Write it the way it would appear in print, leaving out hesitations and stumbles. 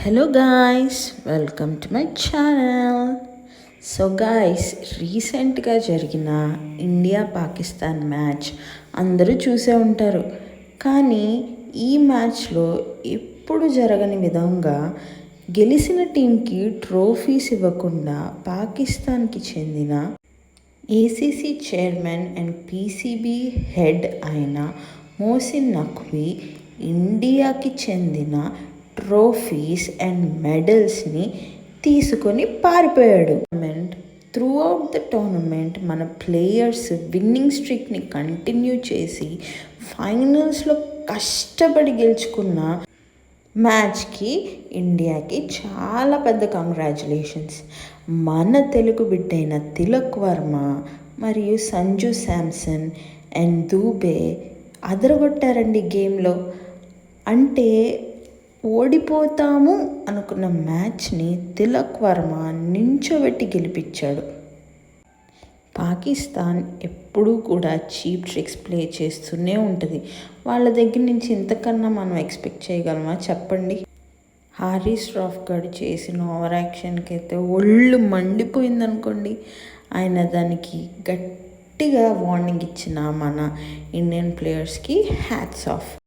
Hello guys, welcome to my channel. So guys, రీసెంట్గా జరిగిన India Pakistan match అందరూ చూసే ఉంటారు. కానీ ఈ మ్యాచ్లో ఎప్పుడు జరగని విధంగా గెలిచిన టీంకి ట్రోఫీస్ ఇవ్వకుండా పాకిస్తాన్కి చెందిన ACC chairman and PCB head అయిన మోసిన్ నఖ్వీ ఇండియాకి చెందిన ట్రోఫీస్ అండ్ మెడల్స్ని తీసుకొని పారిపోయాడు. త్రూ అవుట్ ద టోర్నమెంట్ మన ప్లేయర్స్ విన్నింగ్ స్ట్రీక్ని కంటిన్యూ చేసి ఫైనల్స్లో కష్టపడి గెలుచుకున్న మ్యాచ్కి ఇండియాకి చాలా పెద్ద కంగ్రాచులేషన్స్. మన తెలుగు బిడ్డైన తిలక్ వర్మ మరియు సంజు శాంసన్ అండ్ దూబే అదరగొట్టారండి గేమ్లో. అంటే ఓడిపోతాము అనుకున్న మ్యాచ్ని తిలక్ వర్మ నించోబెట్టి గెలిపించాడు. పాకిస్తాన్ ఎప్పుడూ కూడా చీప్ ట్రిక్స్ ప్లే చేస్తూనే ఉంటుంది. వాళ్ళ దగ్గర నుంచి ఇంతకన్నా మనం ఎక్స్పెక్ట్ చేయగలమా చెప్పండి. హారీస్ రాఫ్ గారు చేసిన ఓవర్ యాక్షన్కి అయితే ఒళ్ళు మండిపోయిందనుకోండి. ఆయన దానికి గట్టిగా వార్నింగ్ ఇచ్చిన మన ఇండియన్ ప్లేయర్స్కి హ్యాట్స్ ఆఫ్.